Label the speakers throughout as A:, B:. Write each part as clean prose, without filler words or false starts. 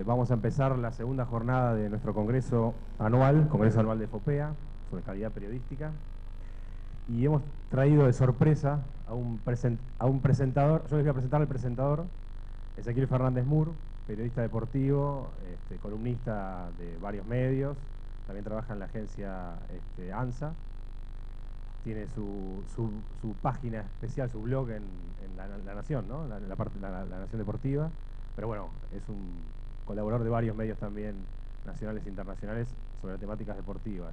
A: Vamos a empezar la segunda jornada de nuestro congreso anual de FOPEA, sobre calidad periodística. Y hemos traído de sorpresa a un presentador. Yo les voy a presentar al presentador, Ezequiel Fernández Mur, periodista deportivo, columnista de varios medios, también trabaja en la agencia ANSA. Tiene su página especial, su blog en la Nación, ¿no? La Nación Deportiva. Pero bueno, es un colaborador de varios medios también, nacionales e internacionales, sobre temáticas deportivas.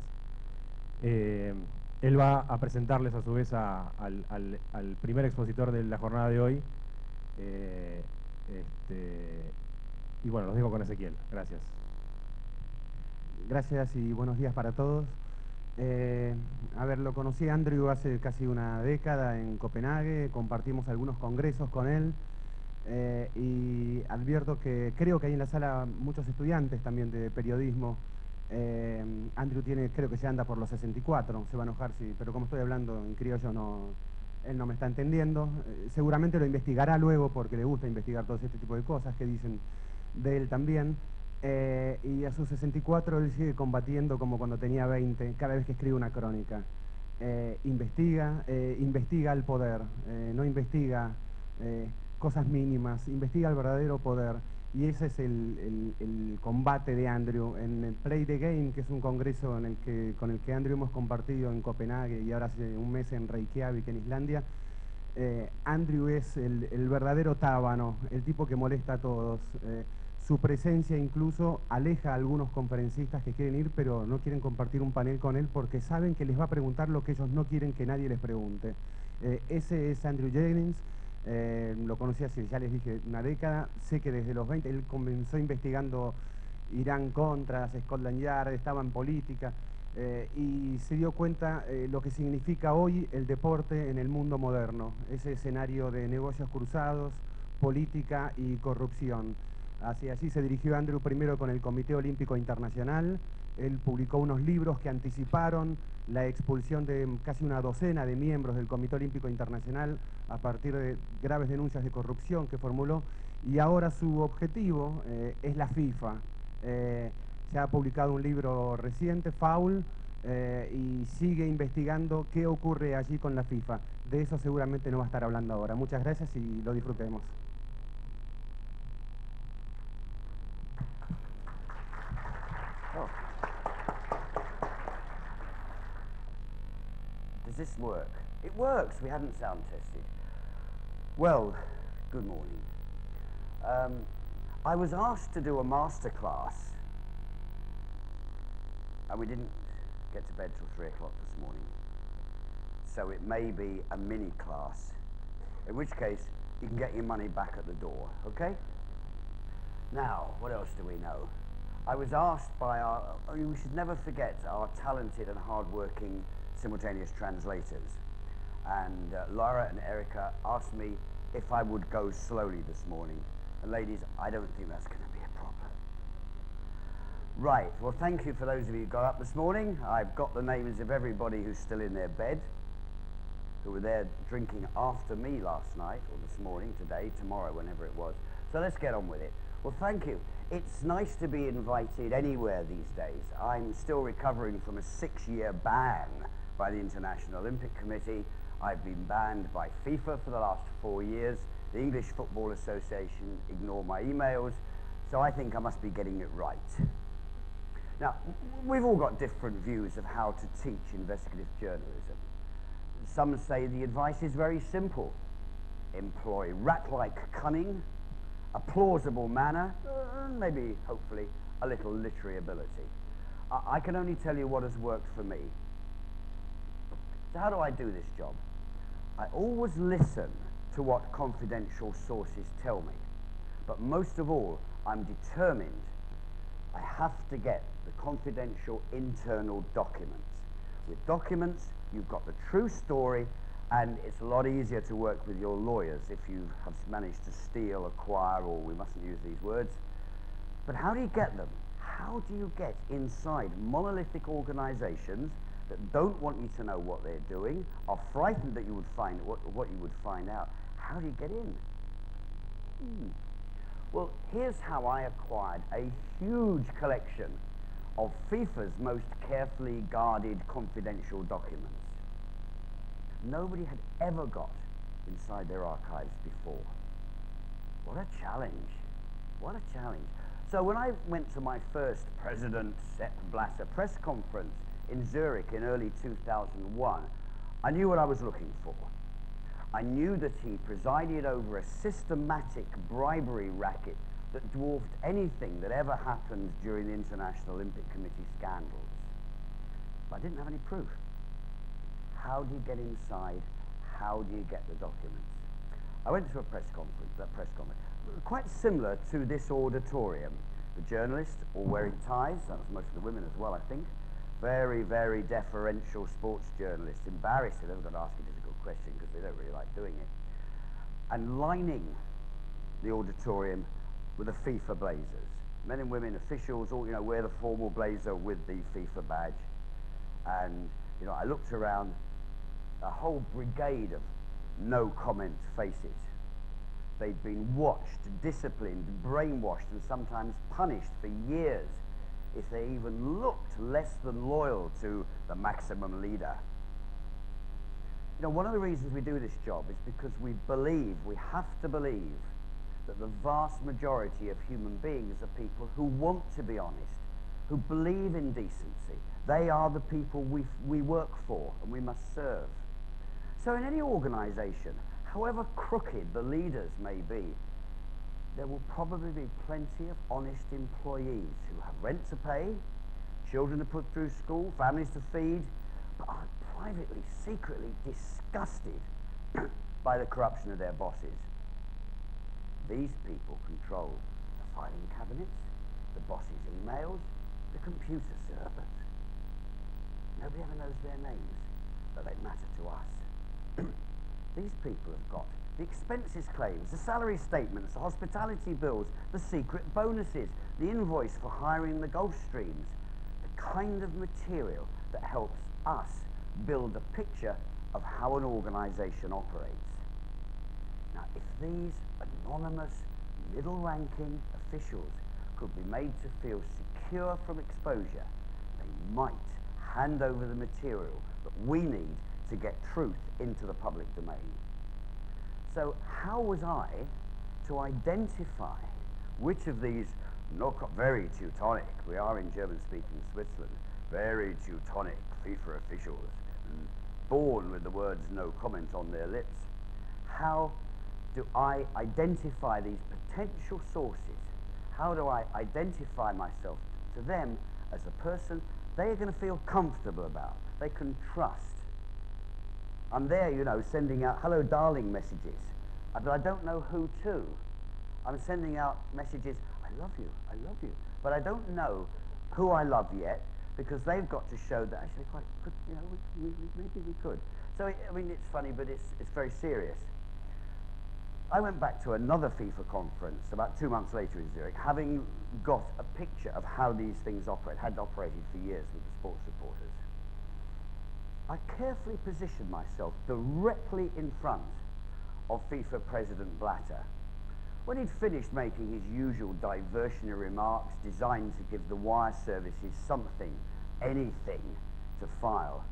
A: Él va a presentarles a su vez al primer expositor de la jornada de hoy. Y bueno, los dejo con Ezequiel. Gracias.
B: Gracias y buenos días para todos. A ver, lo conocí a Andrew hace casi una década en Copenhague, compartimos algunos congresos con él, y advierto que creo que hay en la sala muchos estudiantes también de periodismo. Andrew creo que ya anda por los 64, se va a enojar, sí, pero como estoy hablando en criollo, él no me está entendiendo. Seguramente lo investigará luego porque le gusta investigar todo este tipo de cosas que dicen de él también. Y a sus 64 él sigue combatiendo como cuando tenía 20, cada vez que escribe una crónica. Investiga el poder, no investiga cosas mínimas, investiga el verdadero poder. Y ese es el combate de Andrew en el Play the Game, que es un congreso con el que Andrew hemos compartido en Copenhague y ahora hace un mes en Reykjavik, en Islandia. Andrew es el verdadero tábano, el tipo que molesta a todos. Su presencia incluso aleja a algunos conferencistas que quieren ir, pero no quieren compartir un panel con él porque saben que les va a preguntar lo que ellos no quieren que nadie les pregunte. Ese es Andrew Jennings. Lo conocí hace, ya les dije, una década. Sé que desde los 20 él comenzó investigando Irán-Contras, Scotland Yard, estaba en política, y se dio cuenta lo que significa hoy el deporte en el mundo moderno, ese escenario de negocios cruzados, política y corrupción. Así se dirigió Andrew primero con el Comité Olímpico Internacional. Él publicó unos libros que anticiparon la expulsión de casi una docena de miembros del Comité Olímpico Internacional a partir de graves denuncias de corrupción que formuló, y ahora su objetivo es la FIFA. Se ha publicado un libro reciente, Foul, y sigue investigando qué ocurre allí con la FIFA. De eso seguramente no va a estar hablando ahora. Muchas gracias y lo disfrutemos.
C: Oh. Does this work? It works. We hadn't sound tested. Well, good morning. I was asked to do a master class, and we didn't get to bed till 3 o'clock this morning. So it may be a mini class, in which case you can get your money back at the door, okay? Now, what else do we know? I was asked by we should never forget our talented and hard-working simultaneous translators. And Laura and Erica asked me if I would go slowly this morning. And ladies, I don't think that's going to be a problem. Right, well, thank you for those of you who got up this morning. I've got the names of everybody who's still in their bed, who were there drinking after me last night, or this morning, today, tomorrow, whenever it was. So let's get on with it. Well, thank you. It's nice to be invited anywhere these days. I'm still recovering from a 6-year ban by the International Olympic Committee. I've been banned by FIFA for the last 4 years. The English Football Association ignore my emails, so I think I must be getting it right. Now, we've all got different views of how to teach investigative journalism. Some say the advice is very simple. Employ rat-like cunning, a plausible manner, and maybe, hopefully, a little literary ability. I can only tell you what has worked for me. So how do I do this job? I always listen to what confidential sources tell me. But most of all, I'm determined I have to get the confidential internal documents. With documents, you've got the true story, and it's a lot easier to work with your lawyers if you have managed to steal, acquire, or we mustn't use these words. But how do you get them? How do you get inside monolithic organizations that don't want you to know what they're doing, are frightened that you would find what you would find out? How do you get in? Well, here's how I acquired a huge collection of FIFA's most carefully guarded confidential documents. Nobody had ever got inside their archives before. What a challenge. What a challenge. So when I went to my first President Sepp Blatter press conference in Zurich in early 2001, I knew what I was looking for. I knew that he presided over a systematic bribery racket that dwarfed anything that ever happened during the International Olympic Committee scandals. But I didn't have any proof. How do you get inside? How do you get the documents? I went to a press conference, quite similar to this auditorium. The journalists all wearing ties, that was most of the women as well, I think. Very, very deferential sports journalists, embarrassed they've never got to ask a difficult question because they don't really like doing it. And lining the auditorium with the FIFA blazers. Men and women, officials, all, wear the formal blazer with the FIFA badge. And, I looked around, a whole brigade of no comment faces. They'd been watched, disciplined, brainwashed, and sometimes punished for years if they even looked less than loyal to the maximum leader. One of the reasons we do this job is because we have to believe that the vast majority of human beings are people who want to be honest, who believe in decency. They are the people we work for and we must serve. So in any organization, however crooked the leaders may be, there will probably be plenty of honest employees who have rent to pay, children to put through school, families to feed, but are privately, secretly disgusted by the corruption of their bosses. These people control the filing cabinets, the boss's emails, the computer servers. Nobody ever knows their names, but they matter to us. These people have got the expenses claims, the salary statements, the hospitality bills, the secret bonuses, the invoice for hiring the Gulfstreams, the kind of material that helps us build a picture of how an organization operates. Now, if these anonymous, middle-ranking officials could be made to feel secure from exposure, they might hand over the material that we need to get truth into the public domain. So how was I to identify which of these very Teutonic, we are in German-speaking Switzerland, very Teutonic FIFA officials, born with the words no comment on their lips, how do I identify these potential sources? How do I identify myself to them as a person they are going to feel comfortable about, they can trust? I'm there, sending out hello darling messages, but I don't know who to. I'm sending out messages, I love you, but I don't know who I love yet, because they've got to show that actually quite good, maybe we could. So, it's funny, but it's very serious. I went back to another FIFA conference about 2 months later in Zurich, having got a picture of how these things had operated for years with the sports reporters. I carefully positioned myself directly in front of FIFA President Blatter. When he'd finished making his usual diversionary remarks designed to give the wire services something, anything, to file,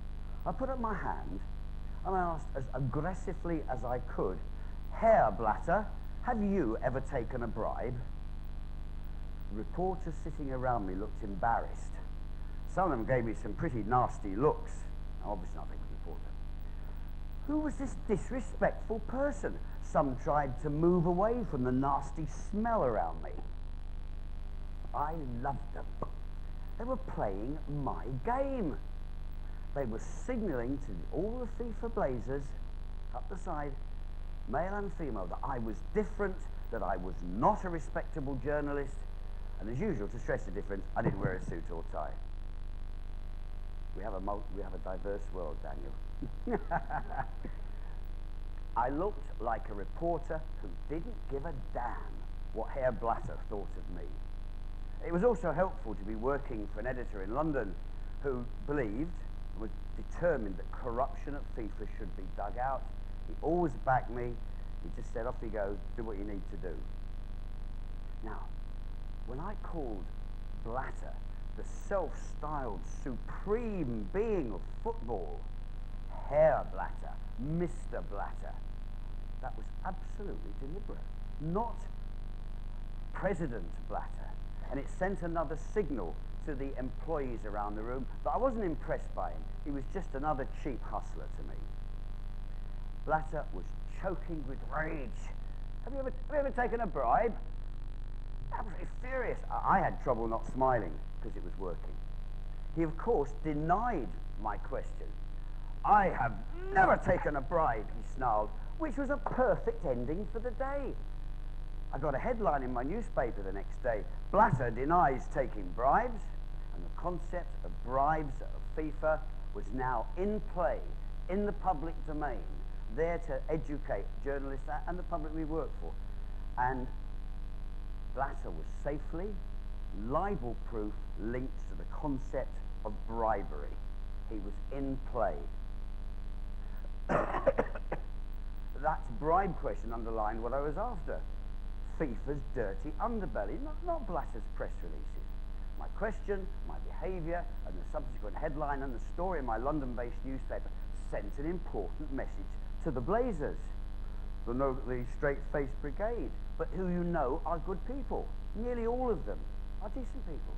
C: I put up my hand and I asked as aggressively as I could, Herr Blatter, have you ever taken a bribe? The reporters sitting around me looked embarrassed. Some of them gave me some pretty nasty looks. Obviously not a reporter. Who was this disrespectful person? Some tried to move away from the nasty smell around me. I loved them. They were playing my game. They were signalling to all the FIFA blazers up the side, male and female, that I was different, that I was not a respectable journalist, and as usual, to stress the difference, I didn't wear a suit or tie. We have a diverse world, Daniel. I looked like a reporter who didn't give a damn what Herr Blatter thought of me. It was also helpful to be working for an editor in London who believed, was determined that corruption at FIFA should be dug out. He always backed me. He just said, off you go, do what you need to do. Now, when I called Blatter the self-styled supreme being of football, Herr Blatter, Mr. Blatter, that was absolutely deliberate, not President Blatter. And it sent another signal to the employees around the room that I wasn't impressed by him. He was just another cheap hustler to me. Blatter was choking with rage. Have you ever taken a bribe? Absolutely furious. I had trouble not smiling because it was working. He, of course, denied my question. I have never taken a bribe, he snarled, which was a perfect ending for the day. I got a headline in my newspaper the next day. Blatter denies taking bribes, and the concept of bribes of FIFA was now in play, in the public domain, there to educate journalists and the public we work for. And Blatter was safely, libel-proof, linked to the concept of bribery. He was in play. That bribe question underlined what I was after. FIFA's dirty underbelly, not Blatter's press releases. My question, my behaviour, and the subsequent headline and the story in my London-based newspaper sent an important message to the Blazers, the straight-faced brigade, but who you know are good people. Nearly all of them are decent people.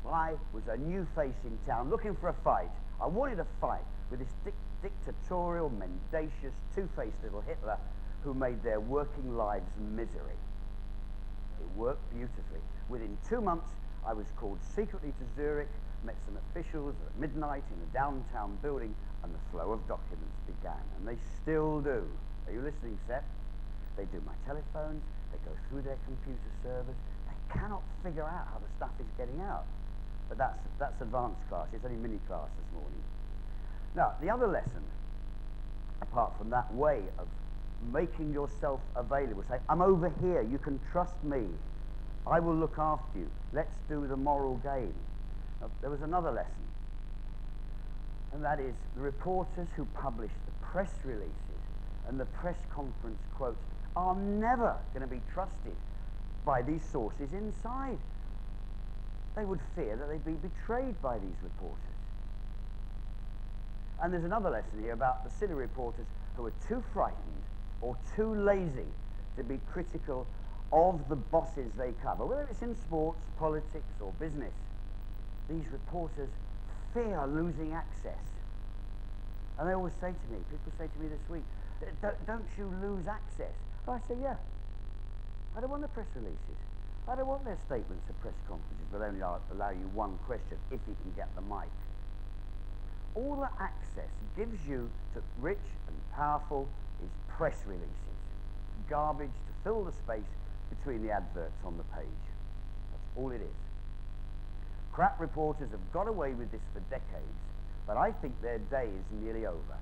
C: Well, I was a new face in town looking for a fight. I wanted a fight with this dictatorial, mendacious, two-faced little Hitler who made their working lives misery. It worked beautifully. Within 2 months, I was called secretly to Zurich, met some officials at midnight in a downtown building, and the flow of documents began. And they still do. Are you listening, Sepp? They do my telephones, they go through their computer servers, they cannot figure out how the stuff is getting out. But that's advanced class, it's only mini class this morning. Now, the other lesson, apart from that way of making yourself available, say, I'm over here, you can trust me, I will look after you, let's do the moral game. Now, there was another lesson, and that is the reporters who publish the press releases and the press conference quotes are never going to be trusted by these sources inside. They would fear that they'd be betrayed by these reporters. And there's another lesson here about the silly reporters who are too frightened or too lazy to be critical of the bosses they cover, whether it's in sports, politics, or business. These reporters fear losing access. And they always say to me, people say to me this week, don't you lose access? And I say, yeah. I don't want the press releases. I don't want their statements at press conferences, but only allow you one question, if you can get the mic. All the access gives you to rich and powerful is press releases. Garbage to fill the space between the adverts on the page. That's all it is. Crap reporters have got away with this for decades, but I think their day is nearly over.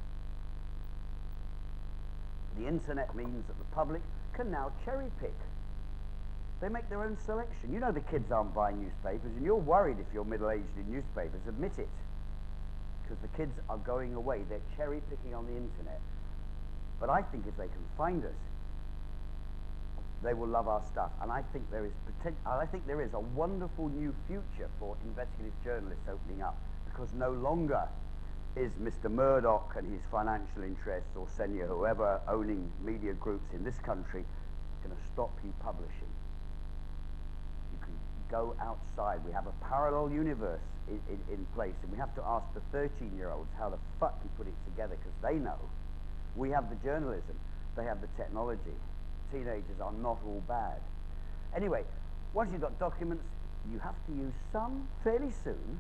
C: The internet means that the public can now cherry pick. They make their own selection. You know the kids aren't buying newspapers, and you're worried if you're middle-aged in newspapers. Admit it. Because the kids are going away. They're cherry picking on the internet. But I think if they can find us, they will love our stuff. And I think there is a wonderful new future for investigative journalists opening up, because no longer is Mr. Murdoch and his financial interests, or Senya, whoever owning media groups in this country, going to stop you publishing. You can go outside. We have a parallel universe in place, and we have to ask the 13-year-olds how the fuck you put it together, because they know. We have the journalism, they have the technology. Teenagers are not all bad. Anyway, once you've got documents, you have to use some fairly soon,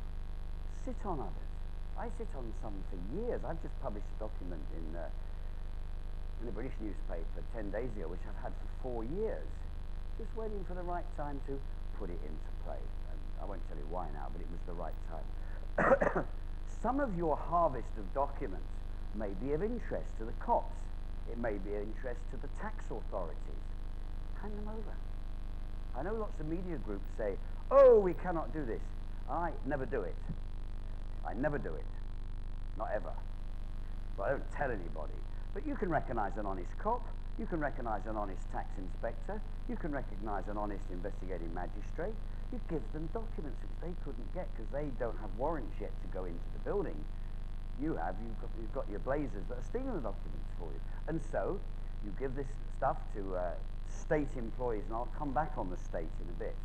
C: sit on others. I sit on some for years. I've just published a document in a British newspaper 10 days ago, which I've had for 4 years, just waiting for the right time to put it into play. And I won't tell you why now, but it was the right time. Some of your harvest of documents may be of interest to the cops. It may be of interest to the tax authorities. Hand them over. I know lots of media groups say, oh, we cannot do this. I never do it. I never do it. Not ever. But I don't tell anybody. But you can recognize an honest cop. You can recognise an honest tax inspector. You can recognise an honest investigating magistrate. You give them documents which they couldn't get because they don't have warrants yet to go into the building. You've got your blazers that are stealing the documents for you. And so you give this stuff to state employees, and I'll come back on the state in a bit.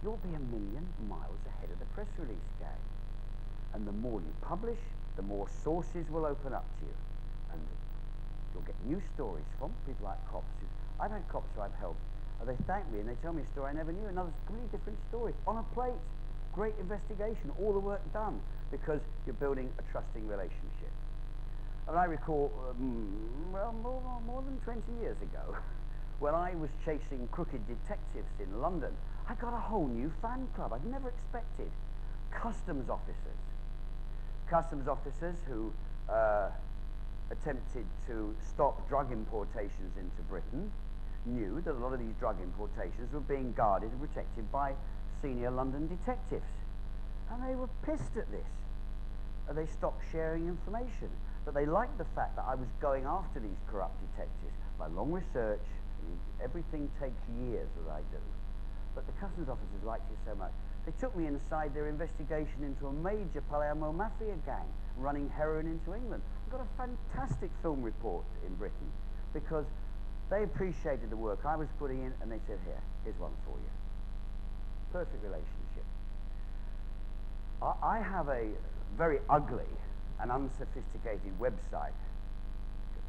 C: You'll be a million miles ahead of the press release gang. And the more you publish, the more sources will open up to you. And you'll get new stories from people like cops. I've had cops who I've helped, and they thank me and they tell me a story I never knew, another completely different story, on a plate. Great investigation, all the work done, because you're building a trusting relationship. And I recall, well, more than 20 years ago, when I was chasing crooked detectives in London, I got a whole new fan club I'd never expected. Customs officers. Customs officers who attempted to stop drug importations into Britain knew that a lot of these drug importations were being guarded and protected by senior London detectives. And they were pissed at this. And they stopped sharing information. But they liked the fact that I was going after these corrupt detectives by long research. Everything takes years, as I do. But the customs officers liked it so much. They took me inside their investigation into a major Palermo mafia gang running heroin into England. I got a fantastic film report in Britain because they appreciated the work I was putting in, and they said, here's one for you. Perfect relationship. I have a very ugly and unsophisticated website,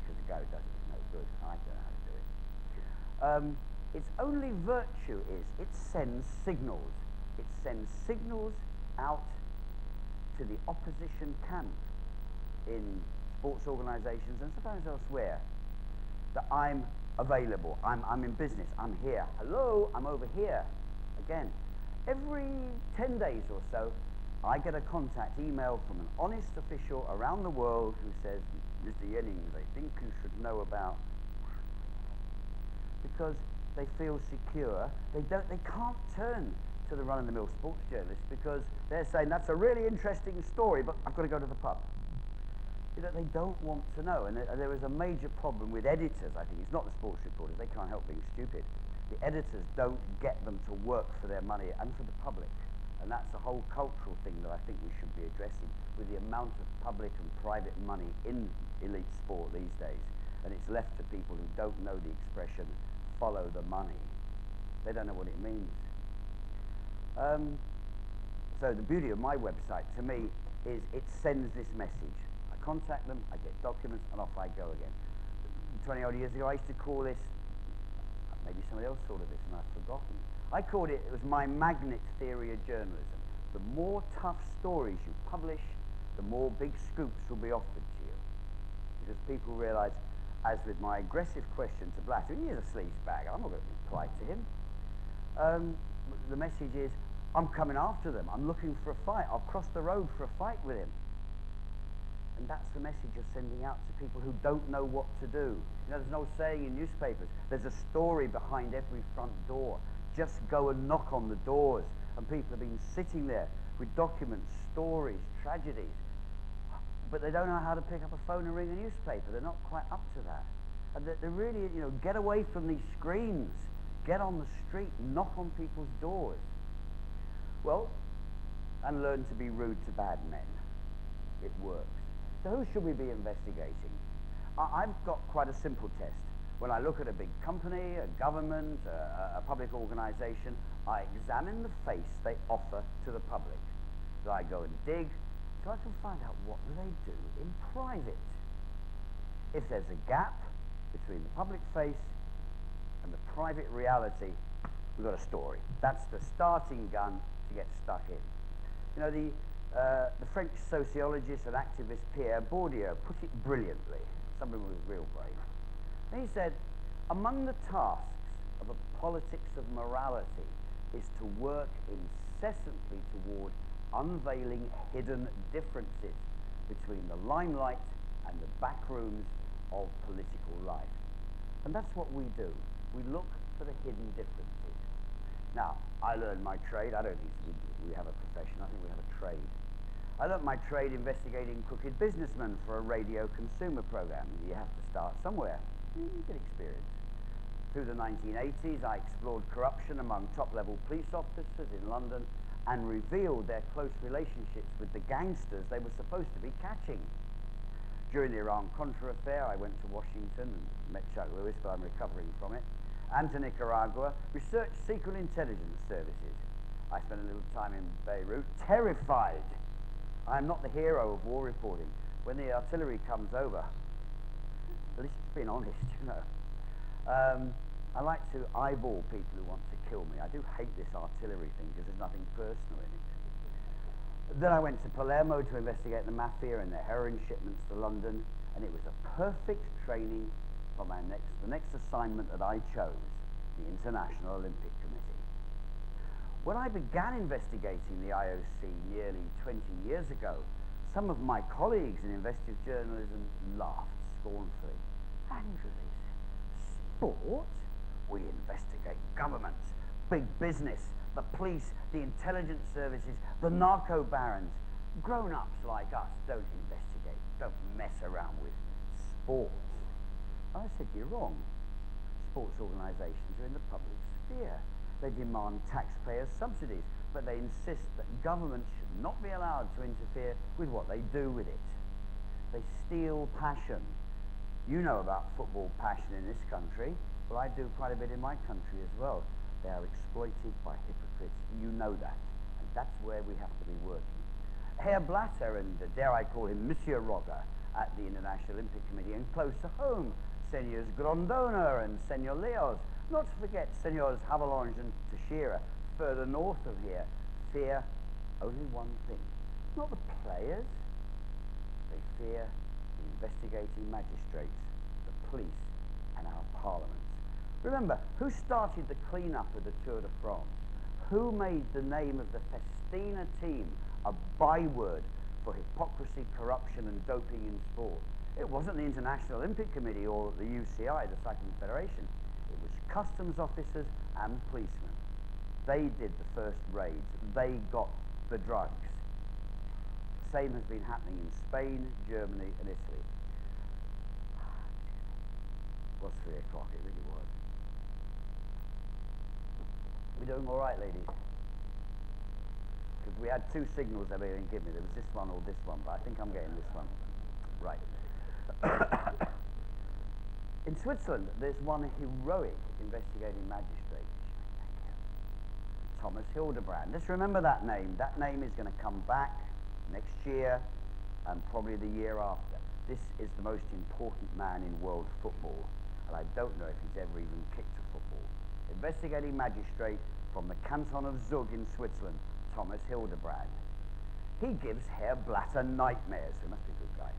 C: because the guy who does it is no good. I don't know how to do it. Its only virtue is it sends signals. It sends signals out to the opposition camp in sports organisations and sometimes elsewhere that I'm available, I'm in business, I'm here. Hello, I'm over here. Again, every 10 days or so, I get a contact email from an honest official around the world who says, Mr. Jennings, I think you should know about, because they feel secure. They can't turn to the run-of-the-mill sports journalist because they're saying, that's a really interesting story, but I've got to go to the pub. You know, they don't want to know, and there is a major problem with editors, I think. It's not the sports reporters, they can't help being stupid. The editors don't get them to work for their money and for the public. And that's a whole cultural thing that I think we should be addressing with the amount of public and private money in elite sport these days. And it's left to people who don't know the expression, follow the money. They don't know what it means. So the beauty of my website, to me, is it sends this message. I contact them, I get documents, and off I go again. 20 odd years ago, I used to call this, maybe somebody else thought of this and I've forgotten. I called it was my magnet theory of journalism. The more tough stories you publish, the more big scoops will be offered to you. Because people realize, as with my aggressive question to Blatter, he is a sleazebag, I'm not going to reply to him. The message is, I'm coming after them, I'm looking for a fight, I'll cross the road for a fight with him. And that's the message you're sending out to people who don't know what to do. You know, there's an old saying in newspapers, there's a story behind every front door. Just go and knock on the doors. And people have been sitting there with documents, stories, tragedies. But they don't know how to pick up a phone and ring a newspaper. They're not quite up to that. And they're really, you know, get away from these screens. Get on the street, knock on people's doors. Well, and learn to be rude to bad men. It works. So who should we be investigating? I've got quite a simple test. When I look at a big company, a government, a public organization, I examine the face they offer to the public. So I go and dig, so I can find out what do they do in private. If there's a gap between the public face and the private reality, we've got a story. That's the starting gun to get stuck in. You know, the French sociologist and activist Pierre Bourdieu put it brilliantly, somebody with real brain. And he said, among the tasks of a politics of morality is to work incessantly toward unveiling hidden differences between the limelight and the back rooms of political life. And that's what we do. We look for the hidden differences. Now, I learned my trade. I don't think we have a profession. I think we have a trade. I learned my trade investigating crooked businessmen for a radio consumer program. You have to start somewhere. Good experience. Through the 1980s, I explored corruption among top-level police officers in London and revealed their close relationships with the gangsters they were supposed to be catching. During the Iran-Contra affair, I went to Washington and met Chuck Lewis, but I'm recovering from it, and to Nicaragua, researched secret intelligence services. I spent a little time in Beirut, terrified. I am not the hero of war reporting. When the artillery comes over, at least it's being honest, you know. I like to eyeball people who want to kill me. I do hate this artillery thing because there's nothing personal in it. Then I went to Palermo to investigate the mafia and their heroin shipments to London, and it was a perfect training for the next assignment that I chose, the International Olympic Committee. When I began investigating the IOC nearly 20 years ago, some of my colleagues in investigative journalism laughed scornfully. Andrew, they said, sport? We investigate governments, big business, the police, the intelligence services, the narco barons. Grown-ups like us don't investigate, don't mess around with sports. I said, you're wrong. Sports organisations are in the public sphere. They demand taxpayers' subsidies, but they insist that governments should not be allowed to interfere with what they do with it. They steal passion. You know about football passion in this country. Well, I do quite a bit in my country as well. They are exploited by hypocrites. You know that. And that's where we have to be working. Herr Blatter and, dare I call him, Monsieur Rogger at the International Olympic Committee, and close to home, Senors Grondona and Senor Leos. Not to forget Senors Havelange and Teixeira, further north of here, fear only one thing. Not the players. They fear the investigating magistrates, the police, and our parliaments. Remember, who started the clean-up of the Tour de France? Who made the name of the Festina team a byword for hypocrisy, corruption, and doping in sport? It wasn't the International Olympic Committee or the UCI, the Cycling Federation. It was customs officers and policemen. They did the first raids. They got the drugs. The same has been happening in Spain, Germany, and Italy. It was 3 o'clock, it really was. We doing all right, ladies? Because we had 2 signals they were going to give me. There was this one or this one, but I think I'm getting this one. Right. In Switzerland, there's one heroic investigating magistrate. Thomas Hildebrand. Let's remember that name. That name is going to come back next year and probably the year after. This is the most important man in world football, and I don't know if he's ever even kicked a football. Investigating magistrate from the canton of Zug in Switzerland, Thomas Hildebrand. He gives Herr Blatter nightmares. He must be a good guy.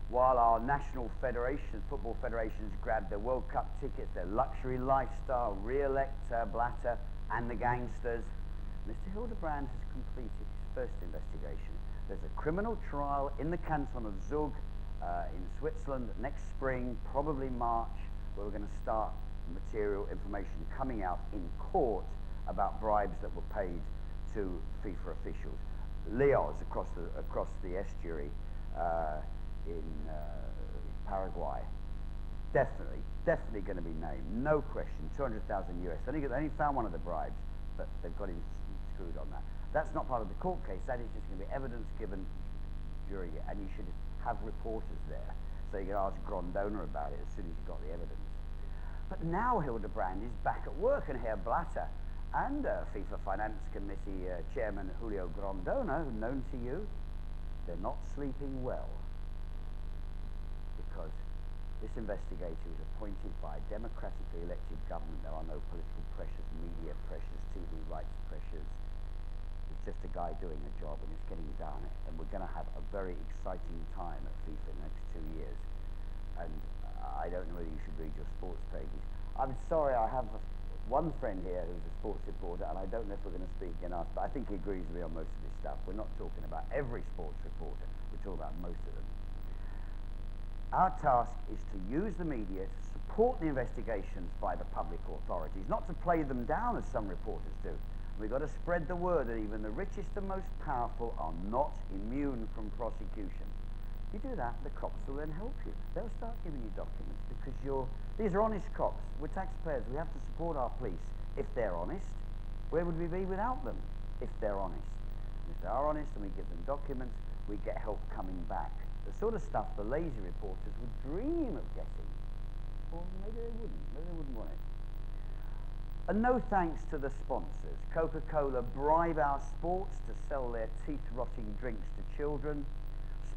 C: While our national federations, football federations, grab their World Cup tickets, their luxury lifestyle, re-elect Blatter and the gangsters, Mr. Hildebrand has completed his first investigation. There's a criminal trial in the canton of Zug in Switzerland next spring, probably March, where we're going to start material information coming out in court about bribes that were paid to FIFA officials. Leos across the estuary in Paraguay, definitely going to be named, no question. 200,000 US. They only found one of the bribes, but they've got him screwed on that. That's not part of the court case. That is just going to be evidence given during it, and you should have reporters there so you can ask Grondona about it as soon as you've got the evidence. But now Hildebrand is back at work, and Herr Blatter and FIFA Finance Committee Chairman Julio Grondona, known to you, they're not sleeping well, because this investigator is appointed by a democratically elected government. There are no political pressures, media pressures, TV rights pressures. It's just a guy doing a job, and it's getting done. And we're going to have a very exciting time at FIFA in the next 2 years. And I don't know whether you should read your sports pages. I'm sorry, I have one friend here who's a sports reporter, and I don't know if we're going to speak again after, but I think he agrees with me on most of this stuff. We're not talking about every sports reporter, we're talking about most of them. Our task is to use the media to support the investigations by the public authorities, not to play them down as some reporters do. We've got to spread the word that even the richest and most powerful are not immune from prosecution. You do that, the cops will then help you. They'll start giving you documents because these are honest cops. We're taxpayers. We have to support our police if they're honest. Where would we be without them if they're honest? And if they are honest and we give them documents, we get help coming back. The sort of stuff the lazy reporters would dream of getting. Or maybe they wouldn't. Maybe they wouldn't want it. And no thanks to the sponsors. Coca-Cola bribe our sports to sell their teeth-rotting drinks to children.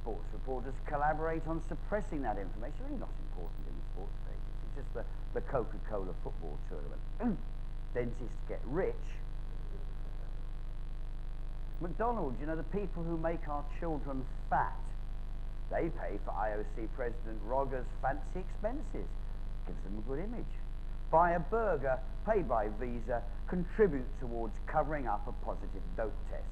C: Sports reporters collaborate on suppressing that information. Really not important in the sports pages. It's just the Coca-Cola football tournament. Dentists get rich. McDonald's, you know, the people who make our children fat, they pay for IOC President Rogers' fancy expenses. Gives them a good image. Buy a burger, pay by Visa, contribute towards covering up a positive dope test.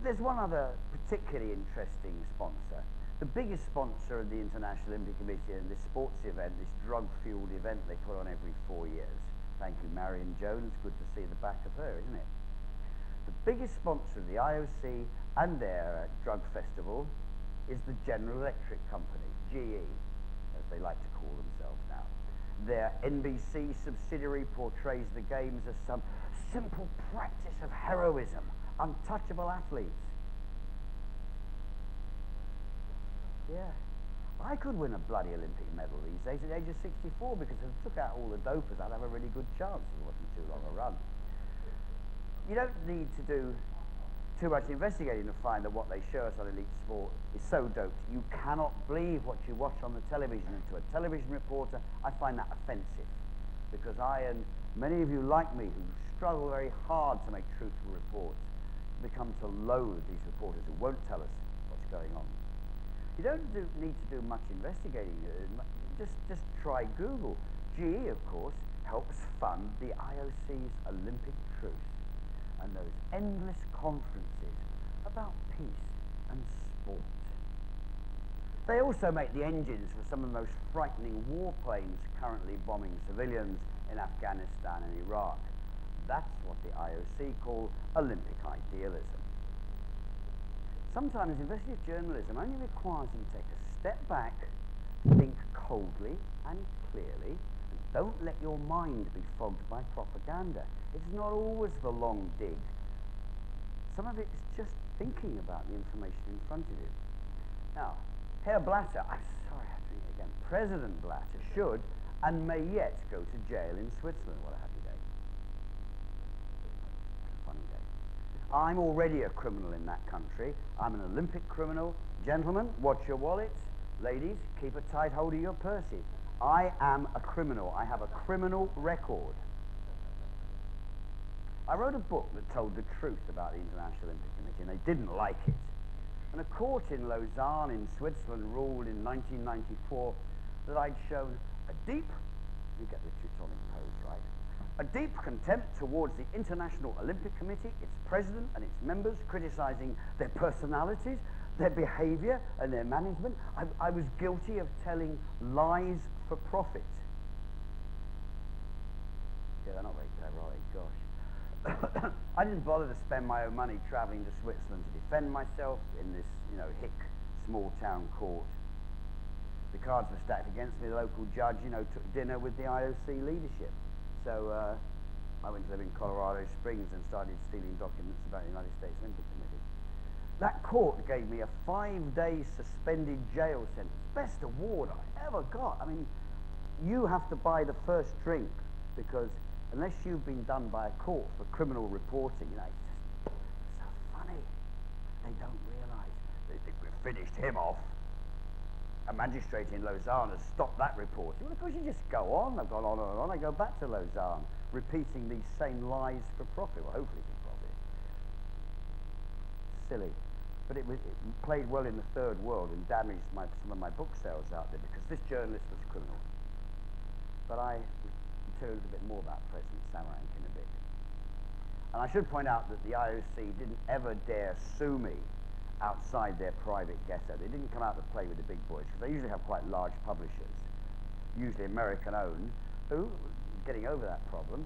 C: There's one other particularly interesting sponsor. The biggest sponsor of the International Olympic Committee and this sports event, this drug-fueled event they put on every 4 years. Thank you, Marion Jones. Good to see the back of her, isn't it? The biggest sponsor of the IOC and their drug festival is the General Electric Company, GE, as they like to call themselves now. Their NBC subsidiary portrays the games as some simple practice of heroism, untouchable athletes. Yeah, I could win a bloody Olympic medal these days at the age of 64 because if I took out all the dopers, I'd have a really good chance. It wasn't too long a run. You don't need to do too much investigating to find that what they show us on elite sport is so doped. You cannot believe what you watch on the television. And to a television reporter, I find that offensive because I and many of you like me who struggle very hard to make truthful reports become to loathe these reporters who won't tell us what's going on. You don't need to do much investigating. Just try Google. GE, of course, helps fund the IOC's Olympic Truce and those endless conferences about peace and sport. They also make the engines for some of the most frightening warplanes currently bombing civilians in Afghanistan and Iraq. That's what the IOC call Olympic idealism. Sometimes investigative journalism only requires you to take a step back, think coldly and clearly, and don't let your mind be fogged by propaganda. It's not always the long dig. Some of it's just thinking about the information in front of you. Now, Herr Blatter, I'm sorry I have to read it again, President Blatter should and may yet go to jail in Switzerland. What a happy day. Funny day. I'm already a criminal in that country. I'm an Olympic criminal. Gentlemen, watch your wallets. Ladies, keep a tight hold of your purses. I am a criminal. I have a criminal record. I wrote a book that told the truth about the International Olympic Committee, and they didn't like it. And a court in Lausanne in Switzerland ruled in 1994 that I'd shown a deep, you get the Teutonic pose right, a deep contempt towards the International Olympic Committee, its president and its members, criticizing their personalities, their behavior and their management. I was guilty of telling lies for profit. Yeah, they're not very clever, are they? Gosh. I didn't bother to spend my own money traveling to Switzerland to defend myself in this, hick small town court. The cards were stacked against me. The local judge, took dinner with the IOC leadership. So I went to live in Colorado Springs and started stealing documents about the United States Olympic Committee. That court gave me a 5-day suspended jail sentence. Best award I ever got. I mean, you have to buy the first drink because unless you've been done by a court for criminal reporting, it's so funny. They don't realise. They think we've finished him off. A magistrate in Lausanne has stopped that reporting. Well, of course, you just go on. I've gone on and on. I go back to Lausanne, repeating these same lies for profit. Well, hopefully for profit. Silly. But it played well in the third world and damaged some of my book sales out there because this journalist was criminal. But I will tell you a little bit more about President Samaranch in a bit. And I should point out that the IOC didn't ever dare sue me outside their private ghetto. They didn't come out to play with the big boys because they usually have quite large publishers, usually American-owned, who, getting over that problem,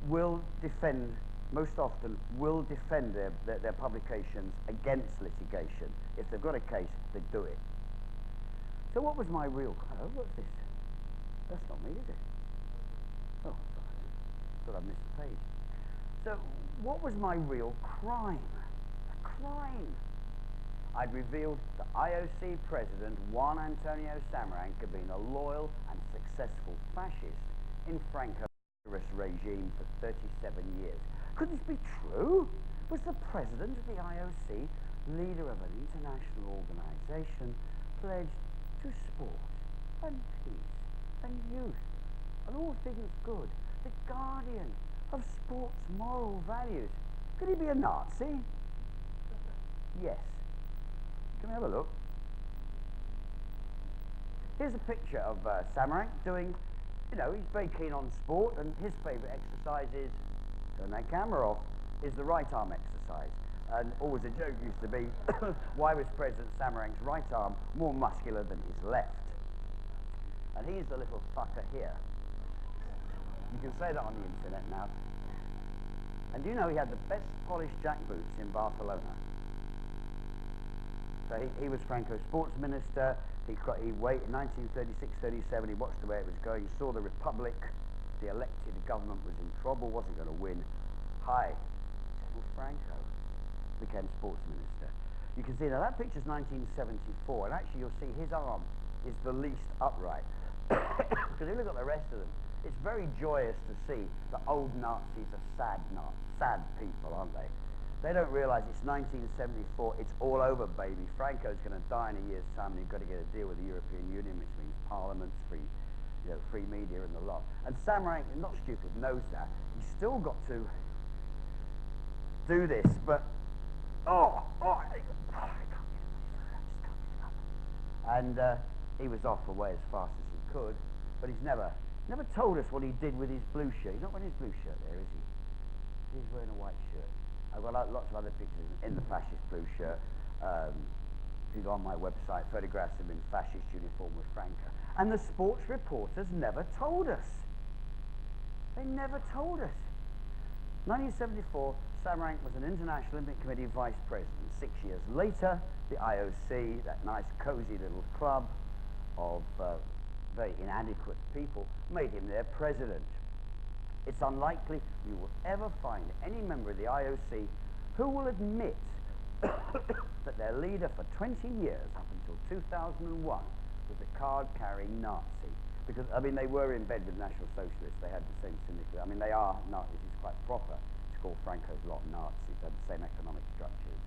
C: will defend, most often will defend their publications against litigation. If they've got a case, they do it. So what was my real... Hello, what's this? That's not me, is it? Oh, thought I missed the page. So what was my real crime? A crime. I'd revealed that IOC President Juan Antonio Samaranch had been a loyal and successful fascist in Franco's regime for 37 years. Could this be true? Was the president of the IOC leader of an international organization pledged to sport and peace and youth and all things good, the guardian of sport's moral values? Could he be a Nazi? Yes. Can we have a look? Here's a picture of Samaranch doing, you know, he's very keen on sport, and his favourite exercise is, turn that camera off, is the right arm exercise. And always a joke used to be, why was President Samaranch's right arm more muscular than his left? And he's the little fucker here. You can say that on the internet now. And do you know he had the best polished jack boots in Barcelona? So he was Franco's sports minister. He waited in 1936-37. He watched the way it was going. He saw the Republic, the elected government was in trouble, wasn't going to win. Hi, General Franco became sports minister. You can see now that picture's 1974, and actually you'll see his arm is the least upright. Because if you look at the rest of them, it's very joyous to see the old Nazis are sad people, aren't they? They don't realise it's 1974, it's all over, baby. Franco's going to die in a year's time, and you've got to get a deal with the European Union, which means parliaments, free media and the lot. And Samaranch, not stupid, knows that. He's still got to do this, but I can't get it. And he was off away as fast as he could, but he's never told us what he did with his blue shirt. He's not wearing his blue shirt there, is he? He's wearing a white shirt. I've got lots of other pictures in the fascist blue shirt. If you go on my website, photographs of him in fascist uniform with Franco. And the sports reporters never told us. They never told us. 1974, Samaranch was an International Olympic Committee vice president. 6 years later, the IOC, that nice cozy little club of very inadequate people, made him their president. It's unlikely you will ever find any member of the IOC who will admit that their leader for 20 years, up until 2001, was a card-carrying Nazi. Because, I mean, they were in bed with National Socialists. They had the same syndicate. I mean, they are Nazis. It's quite proper to call Franco's lot Nazis. They had the same economic structures.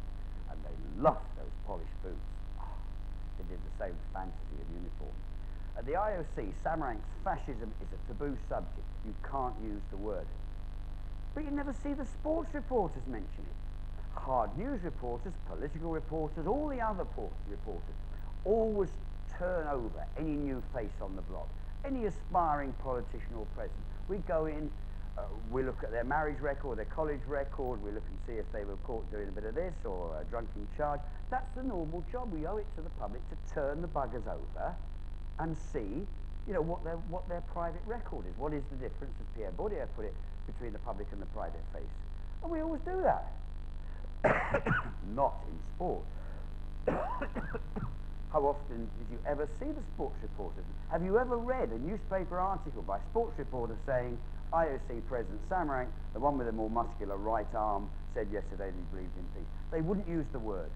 C: And they loved those polished boots. They did the same fantasy of uniform. At the IOC, Samaranch's fascism is a taboo subject. You can't use the word. But you never see the sports reporters mention it. Hard news reporters, political reporters, all the other reporters always turn over any new face on the block, any aspiring politician or president. We go in, we look at their marriage record, their college record, we look and see if they were caught doing a bit of this or drunk in charge. That's the normal job. We owe it to the public to turn the buggers over and see, you know, what their private record is. What is the difference, as Pierre Bourdieu put it, between the public and the private face? And we always do that. Not in sport. How often did you ever see the sports reporters? Have you ever read a newspaper article by a sports reporter saying, IOC President Samaranch, the one with the more muscular right arm, said yesterday that he believed in peace? They wouldn't use the word.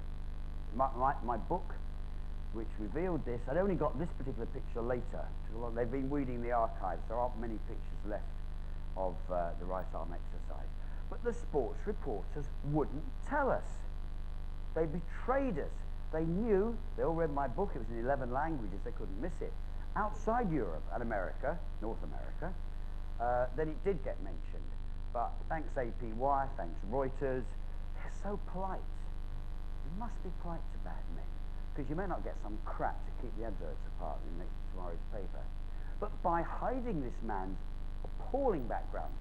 C: My book, which revealed this, I'd only got this particular picture later. They've been weeding the archives. There aren't many pictures left of the right arm exercise. But the sports reporters wouldn't tell us. They betrayed us. They knew, they all read my book, it was in 11 languages, they couldn't miss it. Outside Europe and America, North America, then it did get mentioned. But thanks APY, thanks Reuters, they're so polite. You must be polite to bad men, because you may not get some crap to keep the adverts apart in tomorrow's paper. But by hiding this man's appalling background,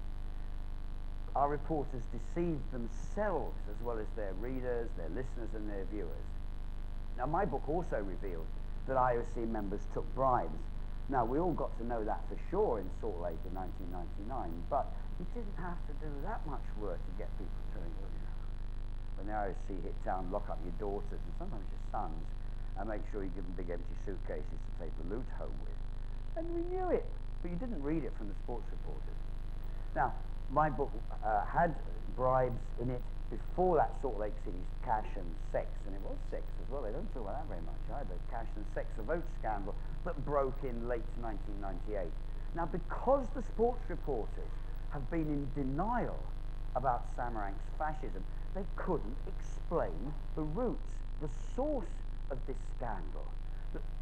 C: our reporters deceived themselves as well as their readers, their listeners and their viewers. Now my book also revealed that IOC members took bribes. Now we all got to know that for sure in Salt Lake in 1999, but you didn't have to do that much work to get people to, you know, when the IOC hit town, lock up your daughters and sometimes your sons and make sure you give them big empty suitcases to take the loot home with. And we knew it, but you didn't read it from the sports reporters. Now, my book had bribes in it before that Salt Lake City's cash and sex, and it was sex as well, they don't talk about that very much either, cash and sex of vote scandal that broke in late 1998. Now, because the sports reporters have been in denial about Samarank's fascism, they couldn't explain the roots, the source of this scandal,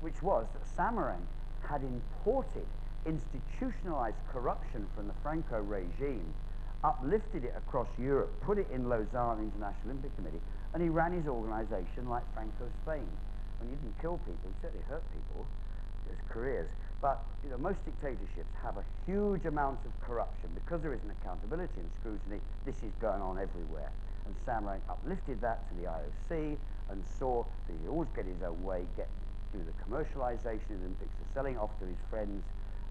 C: which was that Samarank had imported institutionalized corruption from the Franco regime, uplifted it across Europe, put it in Lausanne International Olympic Committee, and he ran his organization like Franco's Spain. When he didn't kill people, he certainly hurt people, his careers. But you know, most dictatorships have a huge amount of corruption. Because there isn't accountability and scrutiny, this is going on everywhere. And Samarank uplifted that to the IOC and saw that he'd always get his own way, do the commercialization of the Olympics, the selling off to his friends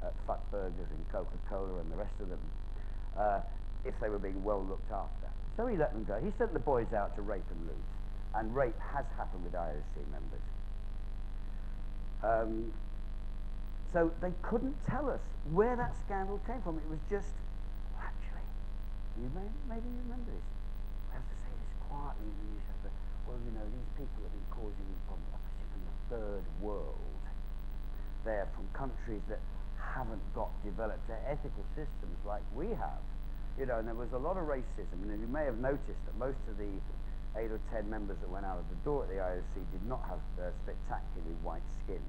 C: at Fuck Burgers and Coca-Cola and the rest of them, if they were being well looked after. So he let them go. He sent the boys out to rape and loot. And rape has happened with IOC members. So they couldn't tell us where that scandal came from. It was just, actually, maybe you remember this. I have to say this quietly in the newspaper. Well, you know, these people have been causing problems, obviously from the third world. They're from countries that haven't got developed ethical systems like we have. You know, and there was a lot of racism. And you may have noticed that most of the 8 or 10 members that went out of the door at the IOC did not have spectacularly white skins.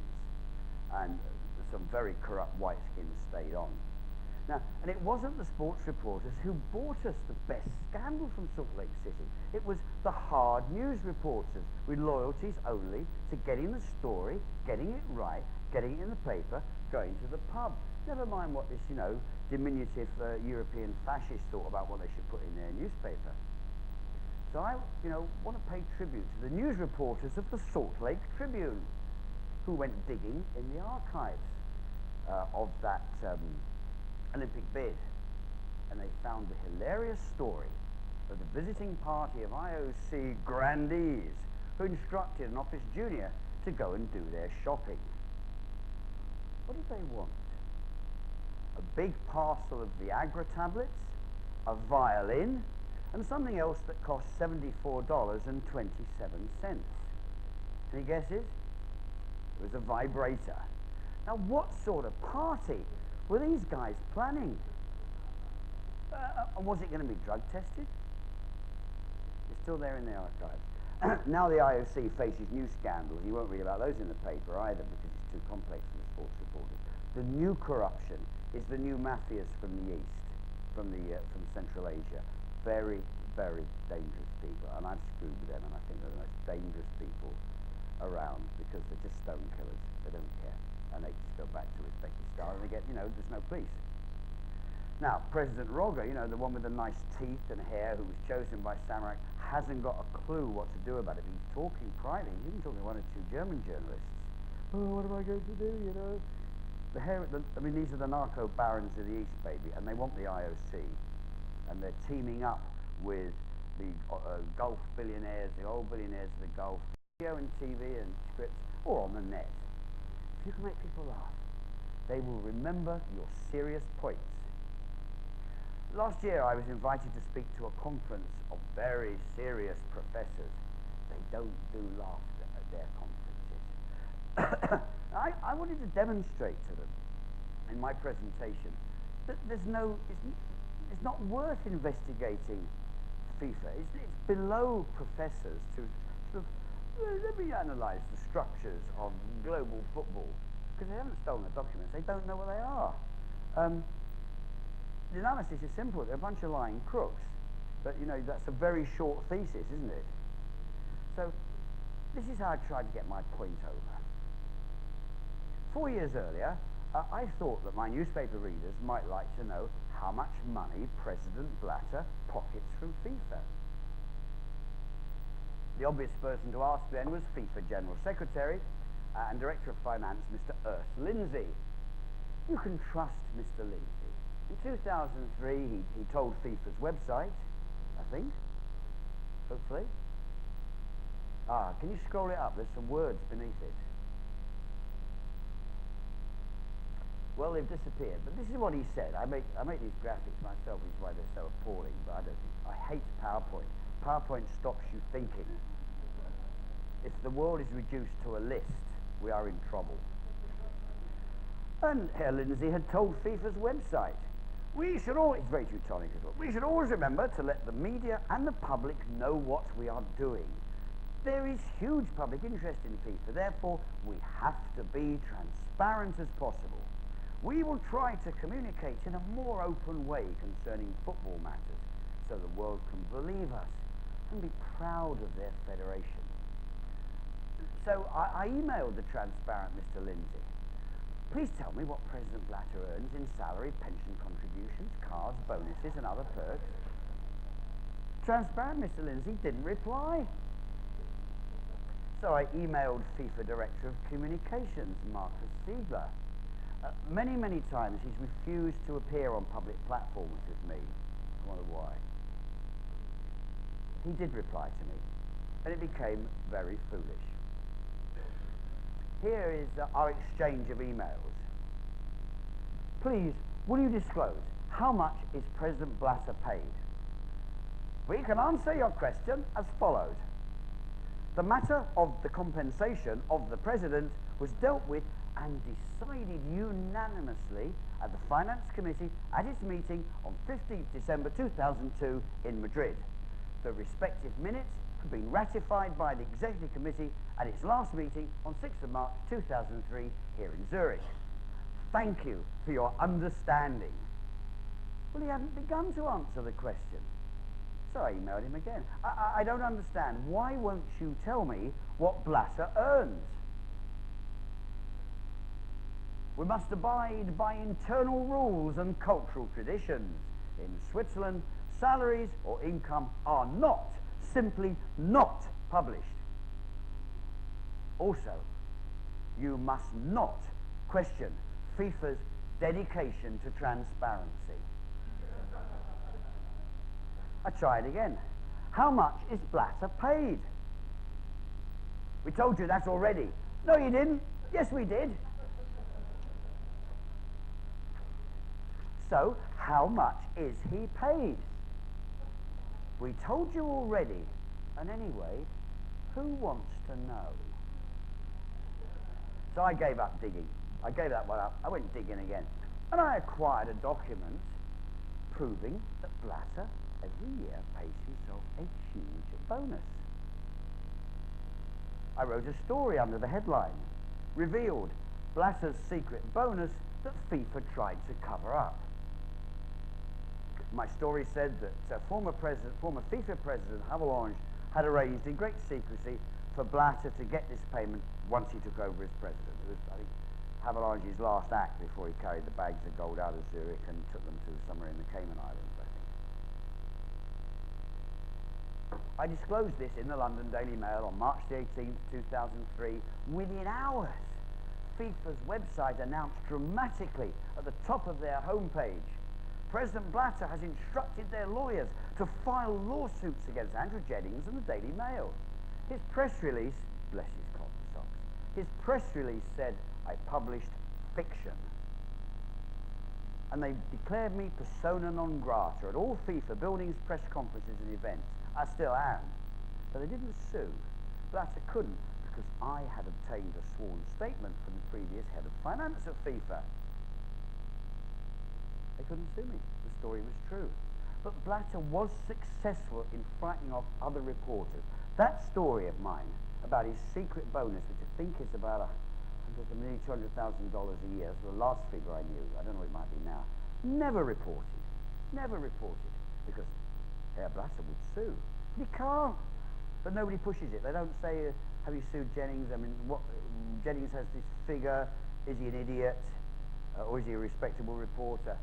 C: And some very corrupt white skins stayed on. Now, and it wasn't the sports reporters who brought us the best scandal from Salt Lake City. It was the hard news reporters with loyalties only to getting the story, getting it right, getting it in the paper, going to the pub. Never mind what this, you know, diminutive European fascists thought about what they should put in their newspaper. So I, you know, want to pay tribute to the news reporters of the Salt Lake Tribune, who went digging in the archives of that Olympic bid, and they found the hilarious story of the visiting party of IOC grandees who instructed an office junior to go and do their shopping. What did they want? A big parcel of Viagra tablets, a violin, and something else that cost $74.27. Any guesses? It was a vibrator. Now, what sort of party were these guys planning? And was it going to be drug tested? It's still there in the archives. Now the IOC faces new scandals. You won't read about those in the paper either because it's too complex for the sports reporters. The new corruption is the new mafias from the East, from Central Asia. Very, very dangerous people. And I've screwed with them, and I think they're the most dangerous people around because they're just stone killers. They don't care. And they just go back to Uzbekistan and they get, you know, there's no police. Now, President Roger, you know, the one with the nice teeth and hair who was chosen by Samarank, hasn't got a clue what to do about it. He's talking privately. He's even talking to one or two German journalists. Oh, what am I going to do, you know? I mean, these are the narco barons of the East, baby, and they want the IOC. And they're teaming up with the Gulf billionaires, the oil billionaires of the Gulf, video and TV and scripts, or on the net. If you can make people laugh, they will remember your serious points. Last year I was invited to speak to a conference of very serious professors. They don't do laughter at their conferences. I wanted to demonstrate to them in my presentation that it's not worth investigating FIFA. It's below professors to sort of, let me analyse the structures of global football, because they haven't stolen the documents, they don't know what they are. The analysis is simple, they're a bunch of lying crooks, but you know, that's a very short thesis, isn't it? So, this is how I tried to get my point over. 4 years earlier, I thought that my newspaper readers might like to know how much money President Blatter pockets from FIFA. The obvious person to ask then was FIFA General Secretary and Director of Finance, Mr. Ernst Lindsay. You can trust Mr. Lindsay. In 2003, he told FIFA's website, I think, hopefully, Can you scroll it up? There's some words beneath it. Well, they've disappeared, but this is what he said. I make these graphics myself, which is why they're so appalling, but I hate PowerPoint. PowerPoint stops you thinking. If the world is reduced to a list, we are in trouble. And Herr Lindsay had told FIFA's website, we should always, it's very Teutonic as well, we should always remember to let the media and the public know what we are doing. There is huge public interest in FIFA, therefore we have to be transparent as possible. We will try to communicate in a more open way concerning football matters, so the world can believe us and be proud of their federation. So I emailed the transparent Mr. Lindsay. Please tell me what President Blatter earns in salary, pension contributions, cars, bonuses and other perks. Transparent Mr. Lindsay didn't reply. So I emailed FIFA Director of Communications, Marcus Siegler. Many, many times he's refused to appear on public platforms with me. I wonder why. He did reply to me, and it became very foolish. Here is our exchange of emails. Please, will you disclose how much is President Blatter paid? We can answer your question as follows. The matter of the compensation of the President was dealt with and decided unanimously at the Finance Committee at its meeting on 15th December 2002 in Madrid. The respective minutes have been ratified by the Executive Committee at its last meeting on 6th of March 2003 here in Zurich. Thank you for your understanding. Well, he hadn't begun to answer the question. So I emailed him again. I don't understand. Why won't you tell me what Blatter earns? We must abide by internal rules and cultural traditions. In Switzerland, salaries or income are not, simply not published. Also, you must not question FIFA's dedication to transparency. I tried again. How much is Blatter paid? We told you that already. No, you didn't. Yes, we did. So, how much is he paid? We told you already. And anyway, who wants to know? So I gave up digging. I gave that one up. I went digging again. And I acquired a document proving that Blatter every year pays himself a huge bonus. I wrote a story under the headline, revealed Blatter's secret bonus that FIFA tried to cover up. My story said that former FIFA President Havelange had arranged in great secrecy for Blatter to get this payment once he took over as president. It was, I think, Havelange's last act before he carried the bags of gold out of Zurich and took them to somewhere in the Cayman Islands, I think. I disclosed this in the London Daily Mail on March the 18th, 2003. Within hours, FIFA's website announced dramatically at the top of their homepage, President Blatter has instructed their lawyers to file lawsuits against Andrew Jennings and the Daily Mail. His press release, bless his cotton socks, his press release said, I published fiction. And they declared me persona non grata at all FIFA buildings, press conferences and events. I still am. But they didn't sue. Blatter couldn't because I had obtained a sworn statement from the previous head of finance at FIFA. They couldn't sue me. The story was true. But Blatter was successful in frightening off other reporters. That story of mine about his secret bonus, which I think is about nearly $200,000 a year, that's the last figure I knew. I don't know what it might be now. Never reported. Never reported. Because Herr Blatter would sue. But he can't. But nobody pushes it. They don't say, have you sued Jennings? I mean, what, Jennings has this figure. Is he an idiot? Or is he a respectable reporter?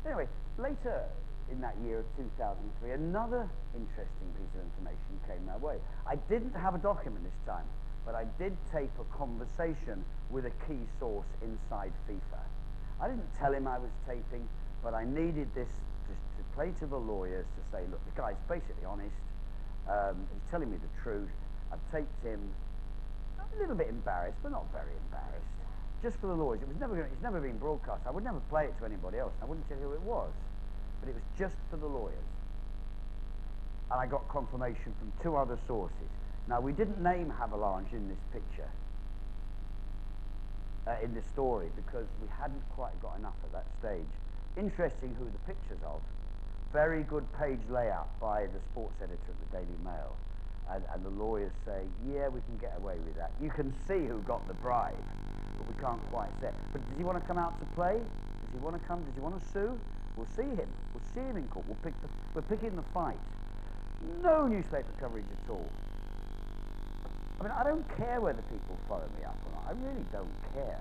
C: Anyway, later in that year of 2003, another interesting piece of information came my way. I didn't have a document this time, but I did tape a conversation with a key source inside FIFA. I didn't tell him I was taping, but I needed this just to play to the lawyers to say, look, the guy's basically honest, he's telling me the truth, I've taped him a little bit embarrassed, but not very embarrassed, just for the lawyers. It's never been broadcast. I would never play it to anybody else. I wouldn't tell you who it was, but it was just for the lawyers. And I got confirmation from 2 other sources. Now, we didn't name Havelange in this picture, in this story, because we hadn't quite got enough at that stage. Interesting who the pictures of. Very good page layout by the sports editor at the Daily Mail. And the lawyers say, yeah, we can get away with that. You can see who got the bribe, but we can't quite say. But does he want to come out to play? Does he want to come? Does he want to sue? We'll see him. We'll see him in court. We're picking the fight. No newspaper coverage at all. I mean, I don't care whether people follow me up or not. I really don't care.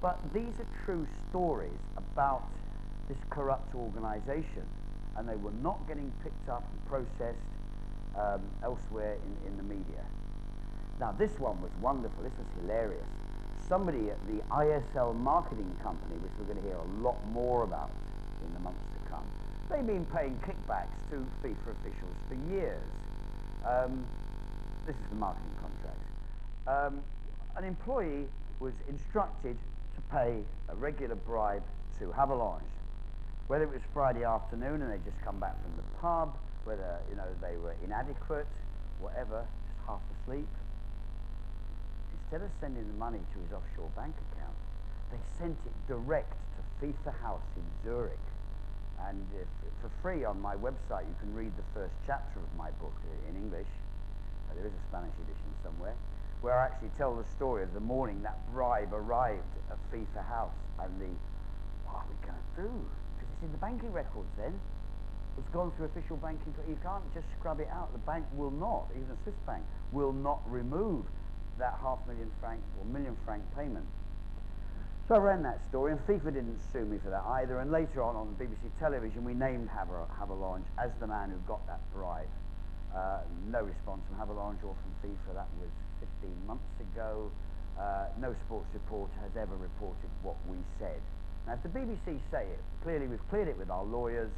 C: But these are true stories about this corrupt organisation, and they were not getting picked up and processed elsewhere in the media. Now, this one was wonderful. This was hilarious. Somebody at the ISL marketing company, which we're going to hear a lot more about in the months to come, they've been paying kickbacks to FIFA officials for years. This is the marketing contract. An employee was instructed to pay a regular bribe to Havelange, whether it was Friday afternoon and they'd just come back from the pub, whether they were inadequate, whatever, just half asleep. Instead of sending the money to his offshore bank account, they sent it direct to FIFA House in Zurich. And for free on my website, you can read the first chapter of my book in English. There is a Spanish edition somewhere, where I actually tell the story of the morning that bribe arrived at FIFA House, and what are we going to do? Because it's in the banking records then. It's gone through official banking. You can't just scrub it out. The bank will not, even a Swiss bank, will not remove that £500,000 or £1 million payment. So I ran that story, and FIFA didn't sue me for that either. And later on BBC television, we named Havelange as the man who got that bribe. No response from Havelange or from FIFA. That was 15 months ago. No sports reporter has ever reported what we said. Now, if the BBC say it, clearly we've cleared it with our lawyers.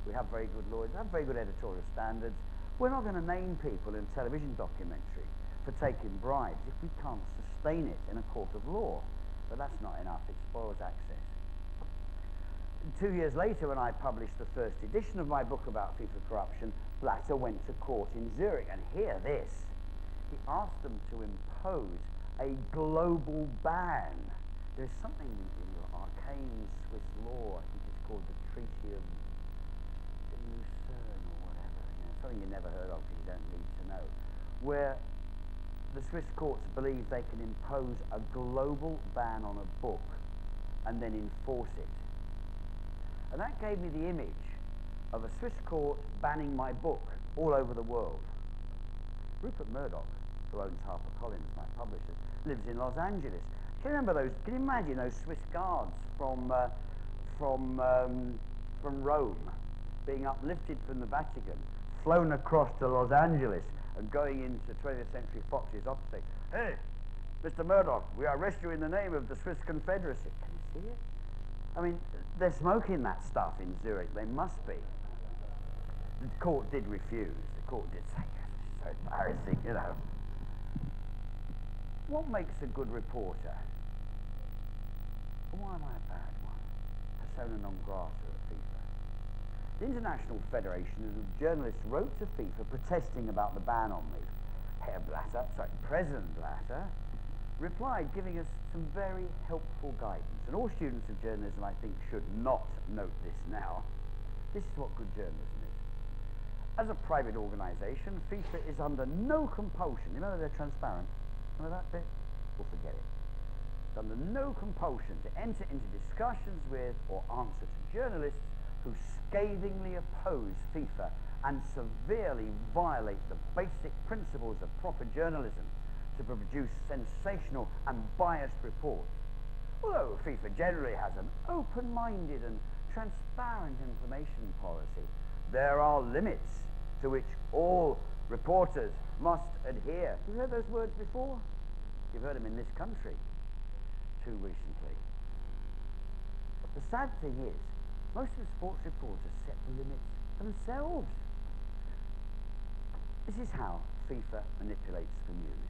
C: We have very good lawyers, have very good editorial standards. We're not going to name people in a television documentary for taking bribes if we can't sustain it in a court of law. But that's not enough. It spoils access. 2 years later, when I published the first edition of my book about FIFA corruption, Blatter went to court in Zurich, and hear this. He asked them to impose a global ban. There's something in your arcane Swiss law, I think it's called the Treaty of Lucerne or whatever, something you never heard of because you don't need to know, where the Swiss courts believe they can impose a global ban on a book and then enforce it. And that gave me the image of a Swiss court banning my book all over the world. Rupert Murdoch, who owns HarperCollins, my publisher, lives in Los Angeles. Can you remember those? Can you imagine those Swiss guards from Rome being uplifted from the Vatican, flown across to Los Angeles, and going into 20th Century Fox's office saying, "Hey, Mr. Murdoch, we arrest you in the name of the Swiss Confederacy." Can you see it? I mean, they're smoking that stuff in Zurich. They must be. The court did refuse. The court did say, "Yes, it's so embarrassing, What makes a good reporter? Why am I a bad one? Persona non grata at FIFA. The International Federation of Journalists wrote to FIFA protesting about the ban on me. President Blatter replied, giving us some very helpful guidance. And all students of journalism, I think, should not note this now. This is what good journalism is. As a private organisation, FIFA is under no compulsion. You know they're transparent. Remember that bit? We'll forget it. It's under no compulsion to enter into discussions with or answer to journalists who scathingly oppose FIFA and severely violate the basic principles of proper journalism to produce sensational and biased reports. Although FIFA generally has an open-minded and transparent information policy, there are limits to which all reporters must adhere. You've heard those words before? You've heard them in this country too recently. But the sad thing is, most of the sports reporters set the limits themselves. This is how FIFA manipulates the news.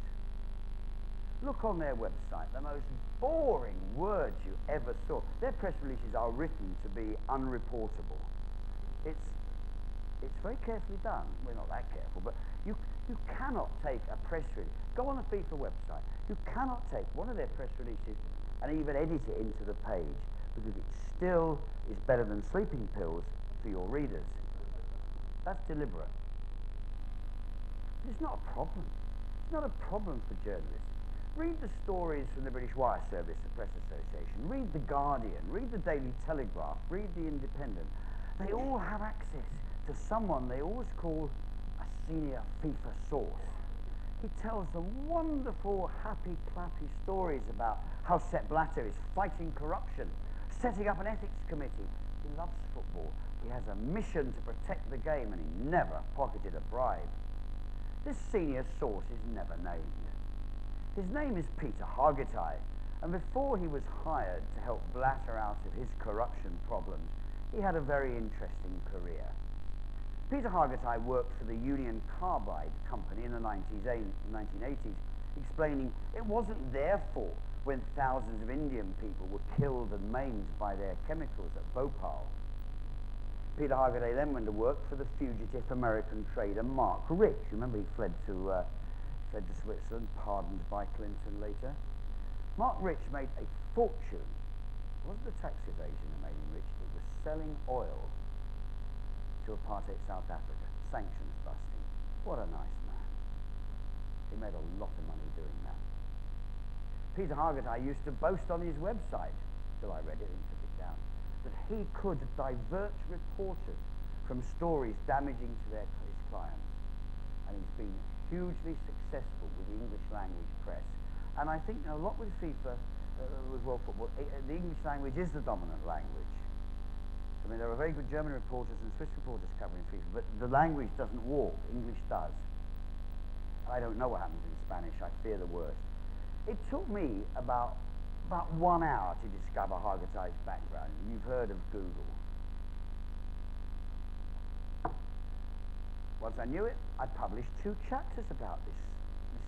C: Look on their website, the most boring words you ever saw. Their press releases are written to be unreportable. It's very carefully done. We're not that careful, but you cannot take a press release. Go on the FIFA website. You cannot take one of their press releases and even edit it into the page, because it still is better than sleeping pills for your readers. That's deliberate. It's not a problem. It's not a problem for journalists. Read the stories from the British Wire Service, the Press Association. Read The Guardian. Read the Daily Telegraph. Read The Independent. They all have access to someone they always call a senior FIFA source. He tells them wonderful, happy, clappy stories about how Sepp Blatter is fighting corruption, setting up an ethics committee. He loves football. He has a mission to protect the game, and he never pocketed a bribe. This senior source is never named. His name is Peter Hargitay, and before he was hired to help Blatter out of his corruption problems, he had a very interesting career. Peter Hargitay worked for the Union Carbide Company in the 1980s, explaining it wasn't their fault when thousands of Indian people were killed and maimed by their chemicals at Bhopal. Peter Hargitay then went to work for the fugitive American trader Mark Rich. Remember, he fled to Switzerland, pardoned by Clinton later. Mark Rich made a fortune. It wasn't the tax evasion that made him rich, it was selling oil to apartheid South Africa, sanctions busting. What a nice man. He made a lot of money doing that. Peter Hargitay used to boast on his website, till I read it and took it down, that he could divert reporters from stories damaging to his clients. And he's been hugely successful with the English language press. And I think a lot with FIFA, with world football, the English language is the dominant language. I mean, there are very good German reporters and Swiss reporters covering FIFA, but the language doesn't walk. English does. I don't know what happens in Spanish. I fear the worst. It took me about 1 hour to discover Hargitay's background. You've heard of Google. Once I knew it, I published 2 chapters about this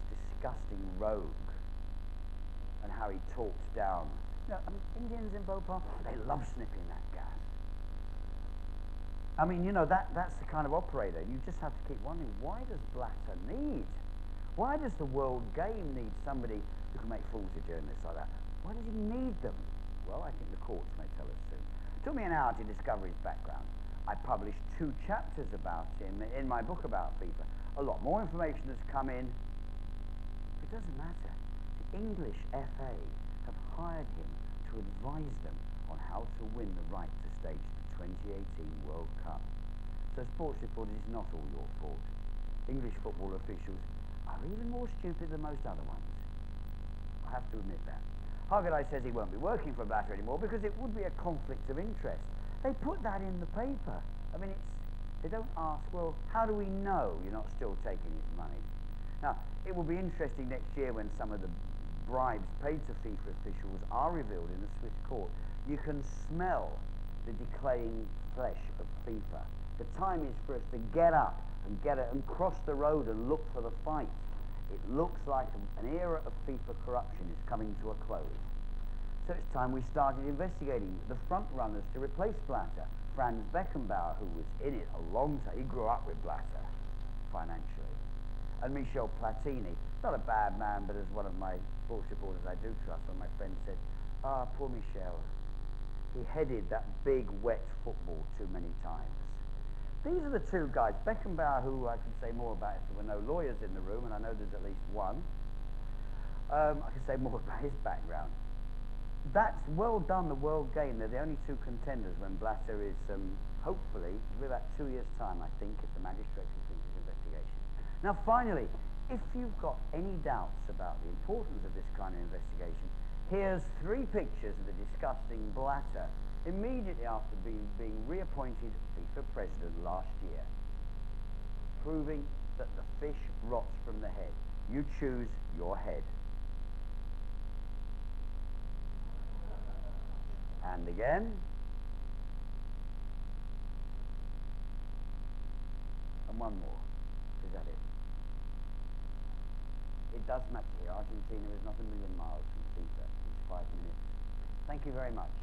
C: disgusting rogue and how he talks down. You know, I mean, Indians in Bhopal, they love sniffing that gas. I mean, you know, that's the kind of operator. You just have to keep wondering, why does Blatter need? Why does the world game need somebody who can make fools of journalists like that? Why does he need them? Well, I think the courts may tell us soon. It took me an hour to discover his background. I published 2 chapters about him in my book about FIFA. A lot more information has come in. It doesn't matter. The English FA have hired him to advise them on how to win the right to stage the 2018 World Cup. So sports reporters, it's not all your fault. English football officials are even more stupid than most other ones. I have to admit that. Hargitay says he won't be working for Blatter anymore because it would be a conflict of interest. They put that in the paper. I mean, they don't ask, well, how do we know you're not still taking his money? Now, it will be interesting next year when some of the bribes paid to FIFA officials are revealed in the Swiss court. You can smell the decaying flesh of FIFA. The time is for us to get up and cross the road and look for the fight. It looks like an era of FIFA corruption is coming to a close. So it's time we started investigating the front runners to replace Blatter. Franz Beckenbauer, who was in it a long time, he grew up with Blatter financially. And Michel Platini, not a bad man, but as one of my sports reporters I do trust, one of my friends said, poor Michel, he headed that big, wet football too many times. These are the 2 guys. Beckenbauer, who I can say more about if there were no lawyers in the room, and I know there's at least one. I can say more about his background. That's well done, the world game. They're the only 2 contenders when Blatter is, hopefully, in about 2 years' time, I think, if the magistrate completes his investigation. Now, finally, if you've got any doubts about the importance of this kind of investigation, here's 3 pictures of the disgusting Blatter immediately after being reappointed FIFA president last year, proving that the fish rots from the head. You choose your head. And again. And one more. Is that it? it does matter here. Argentina is not a million miles from FIFA. It's 5 minutes. Thank you very much.